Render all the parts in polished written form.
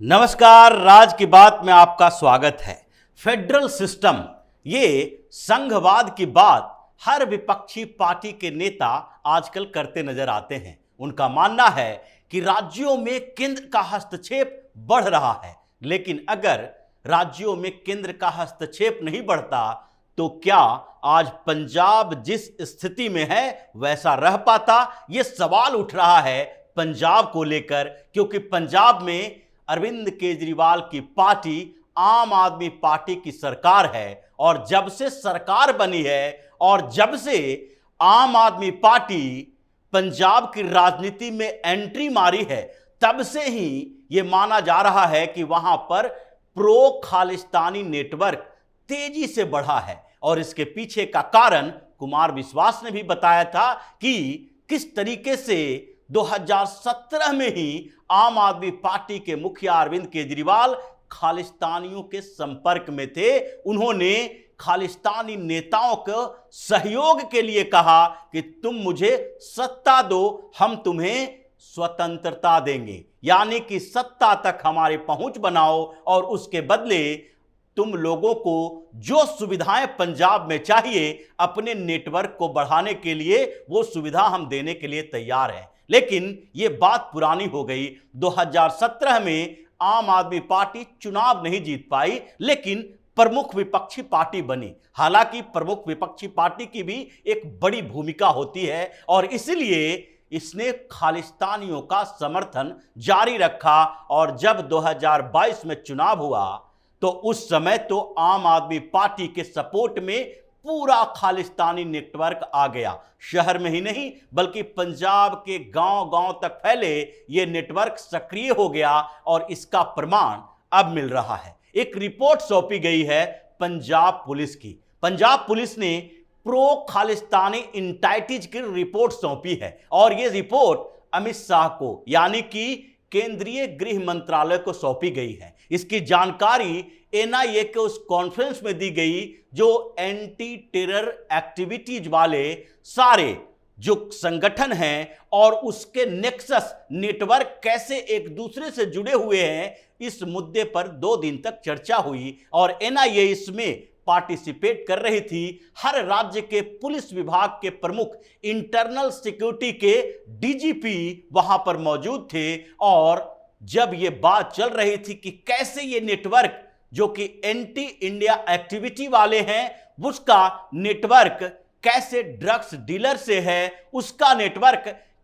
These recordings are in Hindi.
नमस्कार, राज की बात में आपका स्वागत है। फेडरल सिस्टम, ये संघवाद की बात हर विपक्षी पार्टी के नेता आजकल करते नजर आते हैं। उनका मानना है कि राज्यों में केंद्र का हस्तक्षेप बढ़ रहा है, लेकिन अगर राज्यों में केंद्र का हस्तक्षेप नहीं बढ़ता तो क्या आज पंजाब जिस स्थिति में है वैसा रह पाता? यह सवाल उठ रहा है पंजाब को लेकर, क्योंकि पंजाब में अरविंद केजरीवाल की पार्टी आम आदमी पार्टी की सरकार है और जब से सरकार बनी है और जब से आम आदमी पार्टी पंजाब की राजनीति में एंट्री मारी है, तब से ही यह माना जा रहा है कि वहां पर प्रो खालिस्तानी नेटवर्क तेजी से बढ़ा है। और इसके पीछे का कारण कुमार विश्वास ने भी बताया था कि किस तरीके से 2017 में ही आम आदमी पार्टी के मुखिया अरविंद केजरीवाल खालिस्तानियों के संपर्क में थे। उन्होंने खालिस्तानी नेताओं को सहयोग के लिए कहा कि तुम मुझे सत्ता दो, हम तुम्हें स्वतंत्रता देंगे, यानी कि सत्ता तक हमारी पहुंच बनाओ और उसके बदले तुम लोगों को जो सुविधाएं पंजाब में चाहिए अपने नेटवर्क को बढ़ाने के लिए, वो सुविधा हम देने के लिए तैयार हैं। लेकिन ये बात पुरानी हो गई। 2017 में आम आदमी पार्टी चुनाव नहीं जीत पाई, लेकिन प्रमुख विपक्षी पार्टी बनी। हालांकि प्रमुख विपक्षी पार्टी की भी एक बड़ी भूमिका होती है और इसलिए इसने खालिस्तानियों का समर्थन जारी रखा। और जब 2022 में चुनाव हुआ तो उस समय तो आम आदमी पार्टी के सपोर्ट में पूरा खालिस्तानी नेटवर्क आ गया। शहर में ही नहीं बल्कि पंजाब के गांव-गांव तक फैले ये नेटवर्क सक्रिय हो गया और इसका प्रमाण अब मिल रहा है। एक रिपोर्ट सौंपी गई है पंजाब पुलिस की। पंजाब पुलिस ने प्रो खालिस्तानी इंटाइटीज की रिपोर्ट सौंपी है और यह रिपोर्ट अमित शाह को, यानी कि केंद्रीय गृह मंत्रालय को सौंपी गई है। इसकी जानकारी एनआईए के उस कॉन्फ्रेंस में दी गई जो एंटी टेरर एक्टिविटीज वाले सारे जो संगठन हैं और उसके नेक्सस नेटवर्क कैसे एक दूसरे से जुड़े हुए हैं, इस मुद्दे पर 2 दिन तक चर्चा हुई और एनआईए इसमें पार्टिसिपेट कर रही थी। हर राज्य के पुलिस विभाग के प्रमुख, इंटरनल सिक्योरिटी के डीजीपी वहां पर मौजूद थे और जब यह बात चल रही थी कि कैसे ये नेटवर्क जो कि एंटी इंडिया एक्टिविटी वाले हैं, उसका नेटवर्क कैसे ड्रग्स डीलर से है, उसका नेटवर्क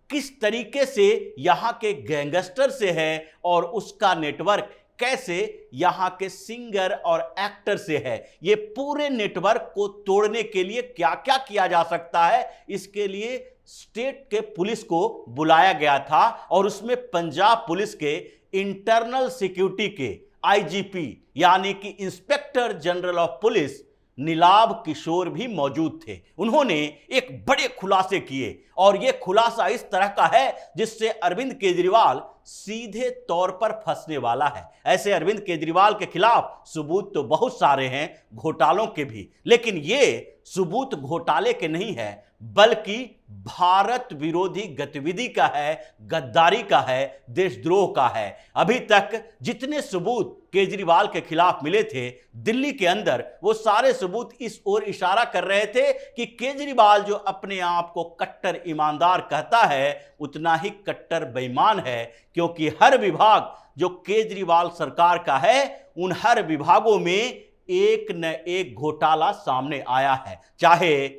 किस तरीके से यहां के गैंगस्टर से है और उसका नेटवर्क कैसे यहां के सिंगर और एक्टर से है। ये पूरे नेटवर्क को तोड़ने के लिए क्या क्या किया जा सकता है, इसके लिए स्टेट के पुलिस को बुलाया गया था और उसमें पंजाब पुलिस के इंटरनल सिक्योरिटी के आईजीपी यानी कि inspector general of police Nilabh Kishore भी मौजूद थे। उन्होंने एक बड़े खुलासे किए और यह खुलासा इस तरह का है जिससे अरविंद केजरीवाल सीधे तौर पर फंसने वाला है। ऐसे अरविंद केजरीवाल के खिलाफ सबूत तो बहुत सारे हैं, घोटालों के भी, लेकिन यह सबूत घोटाले के नहीं है बल्कि भारत विरोधी गतिविधि का है, गद्दारी का है, देशद्रोह का है। अभी तक जितने सबूत केजरीवाल के खिलाफ मिले थे दिल्ली के अंदर, वो सारे सबूत इस ओर इशारा कर रहे थे कि केजरीवाल जो अपने आप को कट्टर ईमानदार कहता है उतना ही कट्टर बेईमान है, क्योंकि हर विभाग जो केजरीवाल सरकार का है उन हर विभागों में एक न एक घोटाला सामने आया है। चाहे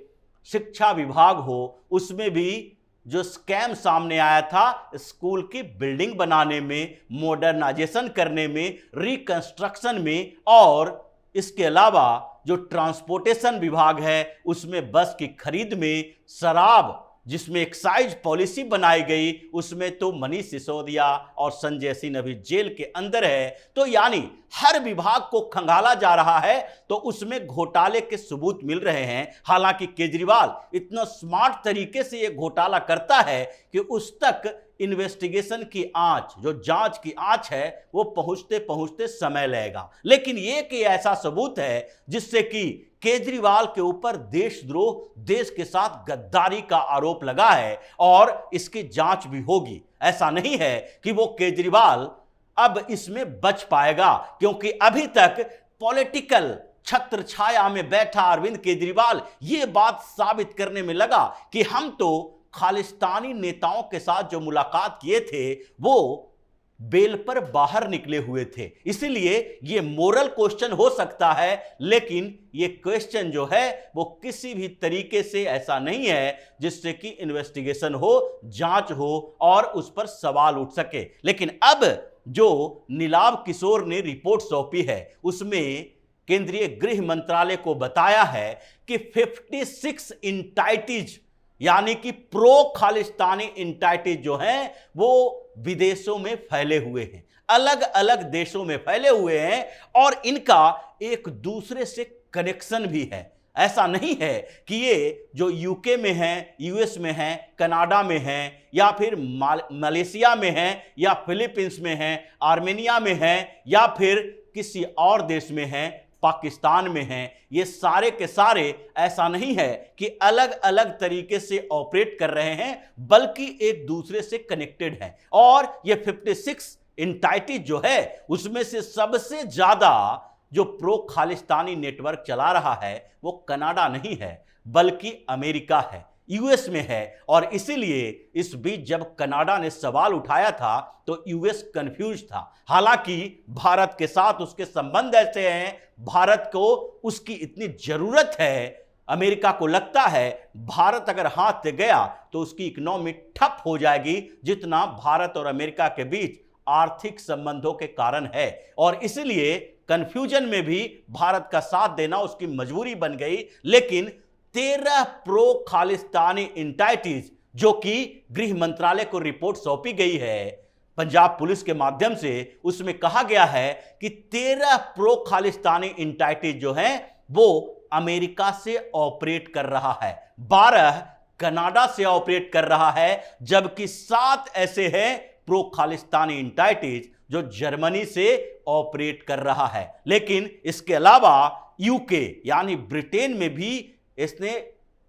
शिक्षा विभाग हो, उसमें भी जो स्कैम सामने आया था स्कूल की बिल्डिंग बनाने में, मॉडर्नाइजेशन करने में, रिकंस्ट्रक्शन में, और इसके अलावा जो ट्रांसपोर्टेशन विभाग है उसमें बस की खरीद में, शराब जिसमें एक्साइज पॉलिसी बनाई गई उसमें तो मनीष सिसोदिया और संजय सिंह अभी जेल के अंदर है। तो यानी हर विभाग को खंगाला जा रहा है तो उसमें घोटाले के सबूत मिल रहे हैं। हालांकि केजरीवाल इतना स्मार्ट तरीके से यह घोटाला करता है कि उस तक इन्वेस्टिगेशन की आंच, जो जांच की आंच है, वो पहुंचते पहुंचते समय लगेगा। लेकिन ये कि ऐसा सबूत है जिससे कि केजरीवाल के ऊपर देशद्रोह, देश के साथ गद्दारी का आरोप लगा है और इसकी जांच भी होगी। ऐसा नहीं है कि वो केजरीवाल अब इसमें बच पाएगा, क्योंकि अभी तक पॉलिटिकल छत्र छाया में बैठा अरविंद केजरीवाल यह बात साबित करने में लगा कि हम तो खालिस्तानी नेताओं के साथ जो मुलाकात किए थे वो बेल पर बाहर निकले हुए थे। इसलिए यह मोरल क्वेश्चन हो सकता है, लेकिन यह क्वेश्चन जो है वो किसी भी तरीके से ऐसा नहीं है जिससे कि इन्वेस्टिगेशन हो, जांच हो और उस पर सवाल उठ सके। लेकिन अब जो नीलाभ किशोर ने रिपोर्ट सौंपी है उसमें केंद्रीय गृह मंत्रालय को बताया है कि 56 इंटाइटीज यानी कि प्रो खालिस्तानी इंटाइटीज जो हैं वो विदेशों में फैले हुए हैं, अलग अलग देशों में फैले हुए हैं और इनका एक दूसरे से कनेक्शन भी है। ऐसा नहीं है कि ये जो यूके में हैं, यूएस में हैं, कनाडा में हैं या फिर मलेशिया में हैं या फिलीपींस में हैं, आर्मेनिया में हैं या फिर किसी और देश में हैं, पाकिस्तान में हैं। ये सारे के सारे ऐसा नहीं है कि अलग अलग तरीके से ऑपरेट कर रहे हैं, बल्कि एक दूसरे से कनेक्टेड हैं। और ये 56 इंटाइटीज जो है उसमें से सबसे ज्यादा जो प्रो खालिस्तानी नेटवर्क चला रहा है वो कनाडा नहीं है बल्कि अमेरिका है, यूएस में है। और इसीलिए इस बीच जब कनाडा ने सवाल उठाया था तो यूएस कंफ्यूज था। हालांकि भारत के साथ उसके संबंध ऐसे हैं, भारत को उसकी इतनी जरूरत है, अमेरिका को लगता है भारत अगर हाथ से गया तो उसकी इकोनॉमी ठप हो जाएगी, जितना भारत और अमेरिका के बीच आर्थिक संबंधों के कारण है। और इसलिए कंफ्यूजन में भी भारत का साथ देना उसकी मजबूरी बन गई। लेकिन 13 प्रो खालिस्तानी इंटाइटीज जो कि गृह मंत्रालय को रिपोर्ट सौंपी गई है पंजाब पुलिस के माध्यम से, उसमें कहा गया है कि 13 प्रो खालिस्तानी इंटाइटीज जो हैं वो अमेरिका से ऑपरेट कर रहा है, 12 कनाडा से ऑपरेट कर रहा है, जबकि 7 ऐसे हैं प्रो खालिस्तानी इंटाइटीज जो जर्मनी से ऑपरेट कर रहा है। लेकिन इसके अलावा यूके यानी ब्रिटेन में भी इसने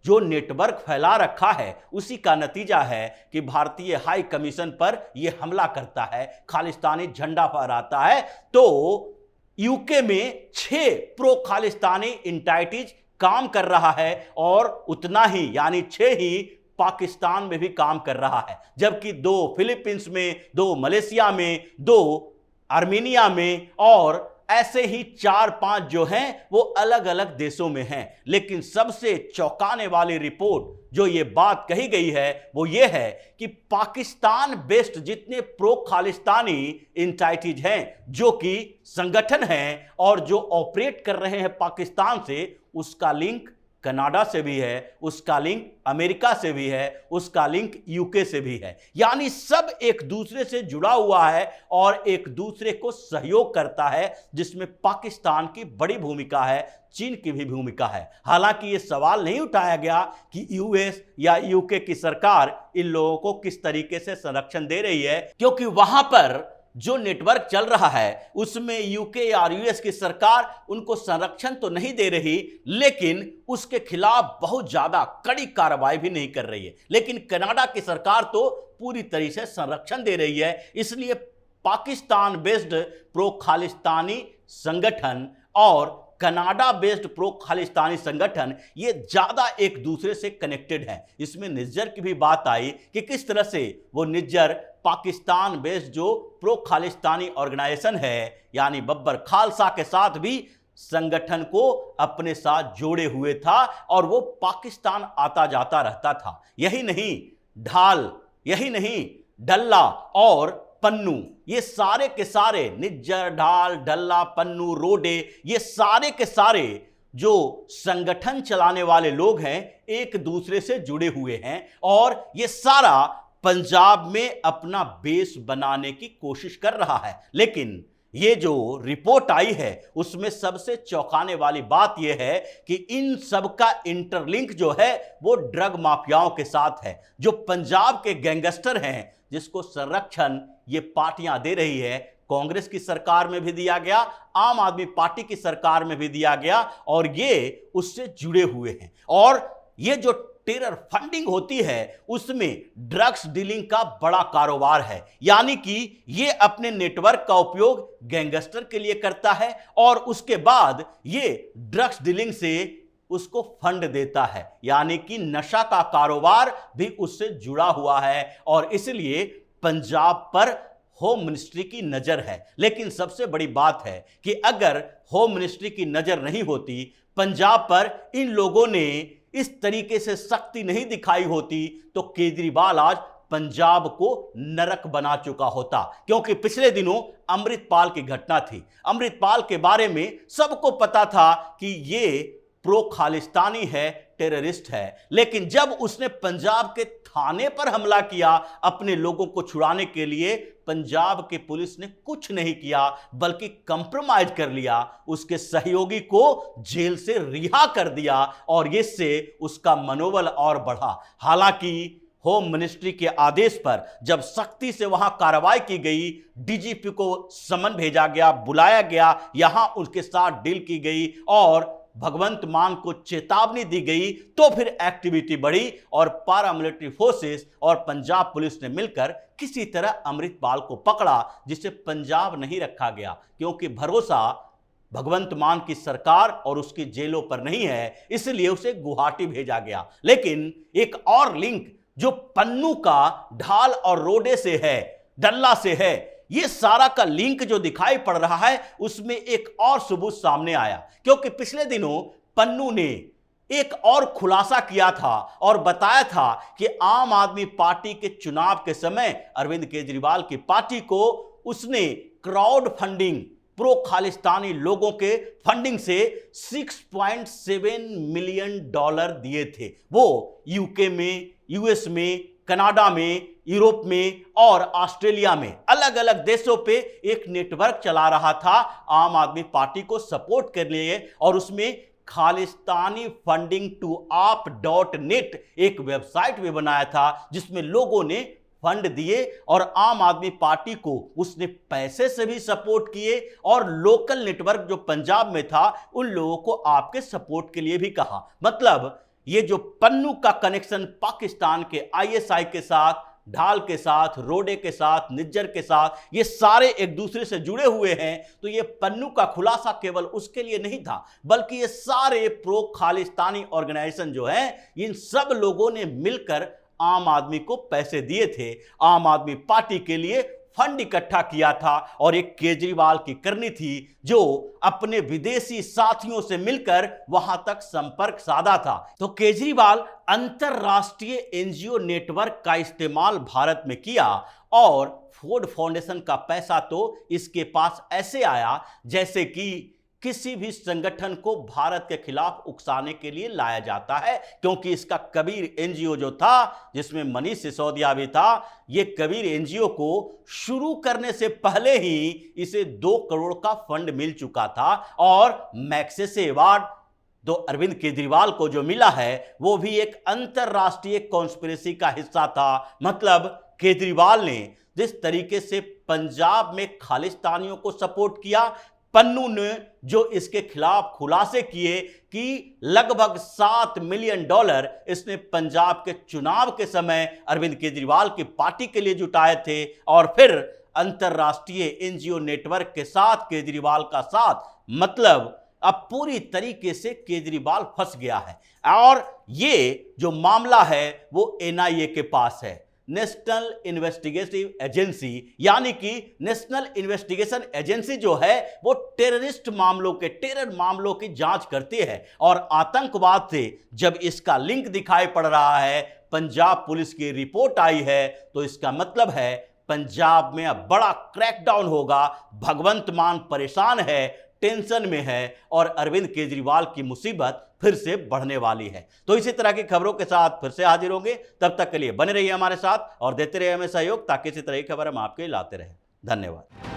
जो नेटवर्क फैला रखा है उसी का नतीजा है कि भारतीय हाई कमीशन पर यह हमला करता है, खालिस्तानी झंडा फहराता है। तो यूके में 6 प्रो खालिस्तानी इंटाइटीज काम कर रहा है और उतना ही यानी 6 ही पाकिस्तान में भी काम कर रहा है, जबकि 2 फिलीपींस में, 2 मलेशिया में, 2 आर्मेनिया में और ऐसे ही 4-5 जो हैं वो अलग अलग देशों में हैं। लेकिन सबसे चौंकाने वाली रिपोर्ट जो ये बात कही गई है वो ये है कि पाकिस्तान बेस्ड जितने प्रो खालिस्तानी इंटाइटीज हैं जो कि संगठन हैं और जो ऑपरेट कर रहे हैं पाकिस्तान से, उसका लिंक कनाडा से भी है, उसका लिंक अमेरिका से भी है, उसका लिंक यूके से भी है। यानी सब एक दूसरे से जुड़ा हुआ है और एक दूसरे को सहयोग करता है, जिसमें पाकिस्तान की बड़ी भूमिका है, चीन की भी भूमिका है। हालांकि ये सवाल नहीं उठाया गया कि यूएस या यूके की सरकार इन लोगों को किस तरीके से संरक्षण दे रही है, क्योंकि वहां पर जो नेटवर्क चल रहा है उसमें यूके या यूएस की सरकार उनको संरक्षण तो नहीं दे रही, लेकिन उसके खिलाफ बहुत ज्यादा कड़ी कार्रवाई भी नहीं कर रही है। लेकिन कनाडा की सरकार तो पूरी तरह से संरक्षण दे रही है। इसलिए पाकिस्तान बेस्ड प्रो खालिस्तानी संगठन और कनाडा बेस्ड प्रो खालिस्तानी संगठन ये ज्यादा एक दूसरे से कनेक्टेड हैं। इसमें निज्जर की भी बात आई कि किस तरह से वो निज्जर पाकिस्तान बेस्ड जो प्रो खालिस्तानी ऑर्गेनाइजेशन है यानी बब्बर खालसा के साथ भी संगठन को अपने साथ जोड़े हुए था और वो पाकिस्तान आता जाता रहता था। यही नहीं, ढाल, यही नहीं, डल्ला और पन्नू, ये सारे के सारे निज्जर, ढाल, डल्ला, पन्नू, रोडे, ये सारे के सारे जो संगठन चलाने वाले लोग हैं एक दूसरे से जुड़े हुए हैं और ये सारा पंजाब में अपना बेस बनाने की कोशिश कर रहा है। लेकिन ये जो रिपोर्ट आई है उसमें सबसे चौंकाने वाली बात यह है कि इन सब का इंटरलिंक जो है वो ड्रग माफियाओं के साथ है, जो पंजाब के गैंगस्टर हैं जिसको संरक्षण ये पार्टियां दे रही है। कांग्रेस की सरकार में भी दिया गया, आम आदमी पार्टी की सरकार में भी दिया गया और ये उससे जुड़े हुए हैं। और ये जो टेरर फंडिंग होती है उसमें ड्रग्स डीलिंग का बड़ा कारोबार है, यानी कि ये अपने नेटवर्क का उपयोग गैंगस्टर के लिए करता है और उसके बाद ये ड्रग्स डीलिंग से उसको फंड देता है, यानी कि नशा का कारोबार भी उससे जुड़ा हुआ है और इसलिए पंजाब पर होम मिनिस्ट्री की नजर है। लेकिन सबसे बड़ी बात है कि अगर होम मिनिस्ट्री की नजर नहीं होती पंजाब पर, इन लोगों ने इस तरीके से सख्ती नहीं दिखाई होती, तो केजरीवाल आज पंजाब को नरक बना चुका होता। क्योंकि पिछले दिनों अमृतपाल की घटना थी। अमृतपाल के बारे में सबको पता था कि ये प्रो खालिस्तानी है, टेररिस्ट है, लेकिन जब उसने पंजाब के थाने पर हमला किया अपने लोगों को छुड़ाने के लिए, पंजाब के पुलिस ने कुछ नहीं किया बल्कि कंप्रोमाइज कर लिया, उसके सहयोगी को जेल से रिहा कर दिया और इससे उसका मनोबल और बढ़ा। हालांकि होम मिनिस्ट्री के आदेश पर जब सख्ती से वहां कार्रवाई की गई, डीजीपी को समन भेजा गया, बुलाया गया, यहां उसके साथ डील की गई और भगवंत मान को चेतावनी दी गई, तो फिर एक्टिविटी बढ़ी और पैरामिलिट्री फोर्सेस और पंजाब पुलिस ने मिलकर किसी तरह अमृतपाल को पकड़ा, जिसे पंजाब नहीं रखा गया क्योंकि भरोसा भगवंत मान की सरकार और उसकी जेलों पर नहीं है, इसलिए उसे गुवाहाटी भेजा गया। लेकिन एक और लिंक जो पन्नू का ढाल और रोडे से है, डल्ला से है, ये सारा का लिंक जो दिखाई पड़ रहा है उसमें एक और सबूत सामने आया। क्योंकि पिछले दिनों पन्नू ने एक और खुलासा किया था और बताया था कि आम आदमी पार्टी के चुनाव के समय अरविंद केजरीवाल की पार्टी को उसने क्राउड फंडिंग, प्रो खालिस्तानी लोगों के फंडिंग से $6.7 मिलियन दिए थे। वो यूके में, यूएस में, कनाडा में, यूरोप में और ऑस्ट्रेलिया में अलग अलग देशों पे एक नेटवर्क चला रहा था आम आदमी पार्टी को सपोर्ट करने लिए, और उसमें खालिस्तानी फंडिंग टू आप.net एक वेबसाइट भी बनाया था जिसमें लोगों ने फंड दिए और आम आदमी पार्टी को उसने पैसे से भी सपोर्ट किए और लोकल नेटवर्क जो पंजाब में था उन लोगों को आपके सपोर्ट के लिए भी कहा। मतलब ये जो पन्नू का कनेक्शन पाकिस्तान के आईएसआई के साथ, ढाल के साथ, रोडे के साथ, निज्जर के साथ, ये सारे एक दूसरे से जुड़े हुए हैं। तो ये पन्नू का खुलासा केवल उसके लिए नहीं था बल्कि ये सारे प्रो खालिस्तानी ऑर्गेनाइजेशन जो हैं, इन सब लोगों ने मिलकर आम आदमी को पैसे दिए थे, आम आदमी पार्टी के लिए फंड इकट्ठा किया था और एक केजरीवाल की करनी थी जो अपने विदेशी साथियों से मिलकर वहां तक संपर्क साधा था। तो केजरीवाल अंतरराष्ट्रीय एनजीओ नेटवर्क का इस्तेमाल भारत में किया और फोर्ड फाउंडेशन का पैसा तो इसके पास ऐसे आया जैसे कि किसी भी संगठन को भारत के खिलाफ उकसाने के लिए लाया जाता है। क्योंकि इसका कबीर एनजीओ जो था जिसमें मनीष सिसोदिया भी था, ये कबीर एनजीओ को शुरू करने से पहले ही इसे 2 करोड़ का फंड मिल चुका था और मैग्सेसे अवार्ड तो अरविंद केजरीवाल को जो मिला है वो भी एक अंतरराष्ट्रीय कॉन्स्पिरेसी का हिस्सा था। मतलब केजरीवाल ने जिस तरीके से पंजाब में खालिस्तानियों को सपोर्ट किया, पन्नू ने जो इसके खिलाफ खुलासे किए कि लगभग $7 मिलियन इसने पंजाब के चुनाव के समय अरविंद केजरीवाल की पार्टी के लिए जुटाए थे, और फिर अंतरराष्ट्रीय एनजीओ नेटवर्क के साथ केजरीवाल का साथ, मतलब अब पूरी तरीके से केजरीवाल फंस गया है। और ये जो मामला है वो एनआईए के पास है, नेशनल इन्वेस्टिगेटिव एजेंसी, यानी कि नेशनल इन्वेस्टिगेशन एजेंसी जो है वो टेरर मामलों की जांच करती है। और आतंकवाद से जब इसका लिंक दिखाई पड़ रहा है, पंजाब पुलिस की रिपोर्ट आई है, तो इसका मतलब है पंजाब में अब बड़ा क्रैकडाउन होगा। भगवंत मान परेशान है, टेंशन में है और अरविंद केजरीवाल की मुसीबत फिर से बढ़ने वाली है। तो इसी तरह की खबरों के साथ फिर से हाजिर होंगे, तब तक के लिए बने रहिए हमारे साथ और देते रहिए हमें सहयोग ताकि इसी तरह की खबर हम आपके लिए लाते रहें। धन्यवाद।